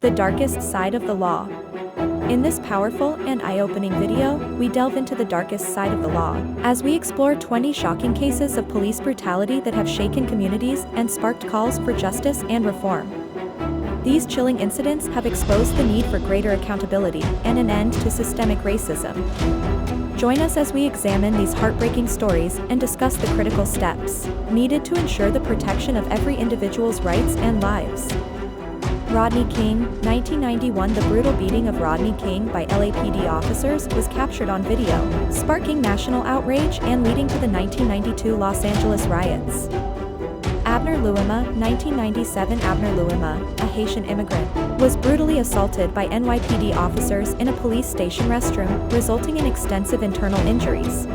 The darkest side of the law. In this powerful and eye-opening video, we delve into the darkest side of the law, as we explore 20 shocking cases of police brutality that have shaken communities and sparked calls for justice and reform. These chilling incidents have exposed the need for greater accountability and an end to systemic racism. Join us as we examine these heartbreaking stories and discuss the critical steps needed to ensure the protection of every individual's rights and lives. Rodney King, 1991. The brutal beating of Rodney King by LAPD officers was captured on video, sparking national outrage and leading to the 1992 Los Angeles riots. Abner Louima, 1997. Abner Louima, a Haitian immigrant, was brutally assaulted by NYPD officers in a police station restroom, resulting in extensive internal injuries.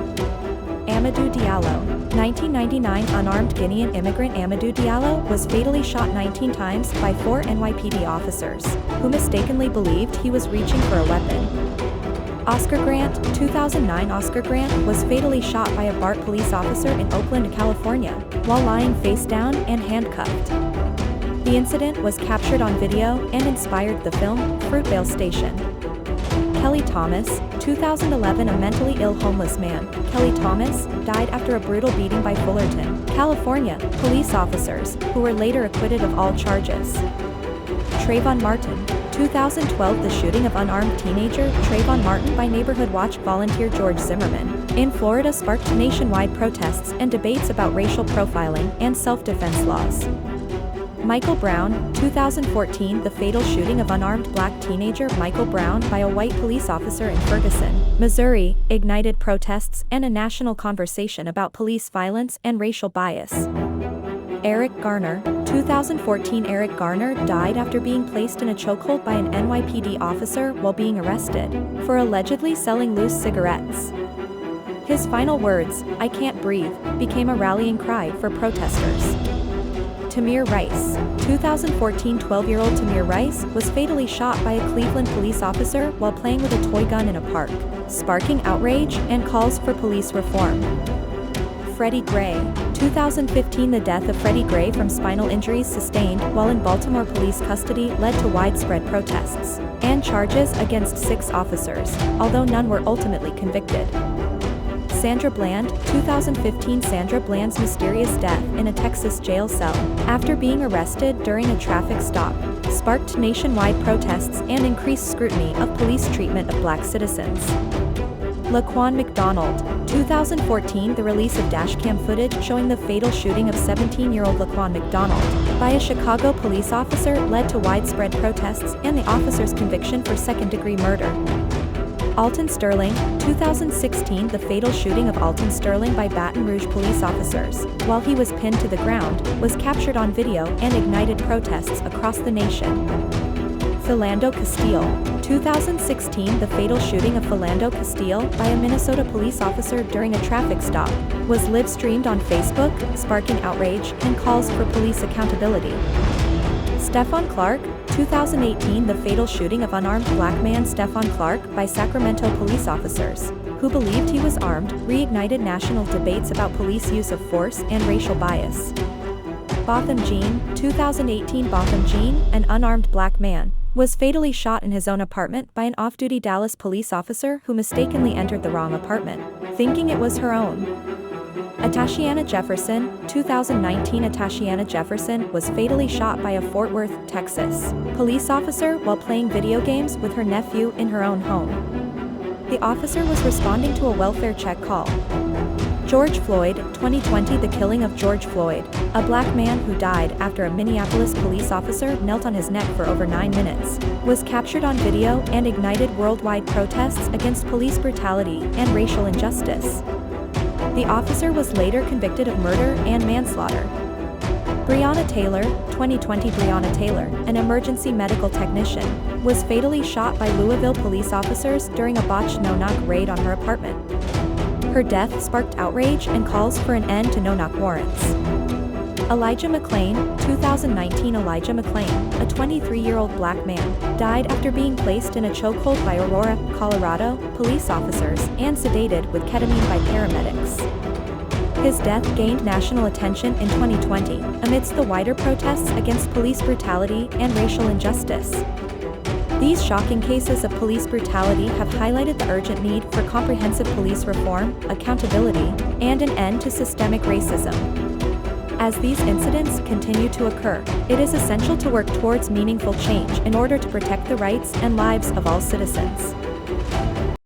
Amadou Diallo, 1999. Unarmed Guinean immigrant Amadou Diallo was fatally shot 19 times by 4 NYPD officers, who mistakenly believed he was reaching for a weapon. Oscar Grant, 2009. Oscar Grant was fatally shot by a BART police officer in Oakland, California, while lying face down and handcuffed. The incident was captured on video and inspired the film Fruitvale Station. Kelly Thomas, 2011. A mentally ill homeless man, Kelly Thomas, died after a brutal beating by Fullerton, California, police officers, who were later acquitted of all charges. Trayvon Martin, 2012. The shooting of unarmed teenager Trayvon Martin by Neighborhood Watch volunteer George Zimmerman in Florida sparked nationwide protests and debates about racial profiling and self-defense laws. Michael Brown, 2014. The fatal shooting of unarmed black teenager Michael Brown by a white police officer in Ferguson, Missouri, ignited protests and a national conversation about police violence and racial bias. Eric Garner, 2014. Eric Garner died after being placed in a chokehold by an NYPD officer while being arrested for allegedly selling loose cigarettes. His final words, "I can't breathe," became a rallying cry for protesters. Tamir Rice, 2014. 12-year-old Tamir Rice was fatally shot by a Cleveland police officer while playing with a toy gun in a park, sparking outrage and calls for police reform. Freddie Gray, 2015. The death of Freddie Gray from spinal injuries sustained while in Baltimore police custody led to widespread protests and charges against 6 officers, although none were ultimately convicted. Sandra Bland, 2015. Sandra Bland's mysterious death in a Texas jail cell after being arrested during a traffic stop sparked nationwide protests and increased scrutiny of police treatment of black citizens. Laquan McDonald, 2014. The release of dashcam footage showing the fatal shooting of 17-year-old Laquan McDonald by a Chicago police officer led to widespread protests and the officer's conviction for second-degree murder. Alton Sterling, 2016. The fatal shooting of Alton Sterling by Baton Rouge police officers, while he was pinned to the ground, was captured on video and ignited protests across the nation. Philando Castile, 2016. The fatal shooting of Philando Castile by a Minnesota police officer during a traffic stop was live-streamed on Facebook, sparking outrage and calls for police accountability. Stephon Clark, 2018. The fatal shooting of unarmed black man Stephon Clark by Sacramento police officers, who believed he was armed, reignited national debates about police use of force and racial bias. Botham Jean, 2018. Botham Jean, an unarmed black man, was fatally shot in his own apartment by an off-duty Dallas police officer who mistakenly entered the wrong apartment, thinking it was her own. Atashiana Jefferson, 2019. Atashiana Jefferson was fatally shot by a Fort Worth, Texas, police officer while playing video games with her nephew in her own home. The officer was responding to a welfare check call. George Floyd, 2020. The killing of George Floyd, a black man who died after a Minneapolis police officer knelt on his neck for over 9 minutes, was captured on video and ignited worldwide protests against police brutality and racial injustice. The officer was later convicted of murder and manslaughter. Breonna Taylor, 2020. Breonna Taylor, an emergency medical technician, was fatally shot by Louisville police officers during a botched no-knock raid on her apartment. Her death sparked outrage and calls for an end to no-knock warrants. Elijah McClain, 2019. Elijah McClain, a 23-year-old black man, died after being placed in a chokehold by Aurora, Colorado, police officers and sedated with ketamine by paramedics. His death gained national attention in 2020, amidst the wider protests against police brutality and racial injustice. These shocking cases of police brutality have highlighted the urgent need for comprehensive police reform, accountability, and an end to systemic racism. As these incidents continue to occur, it is essential to work towards meaningful change in order to protect the rights and lives of all citizens.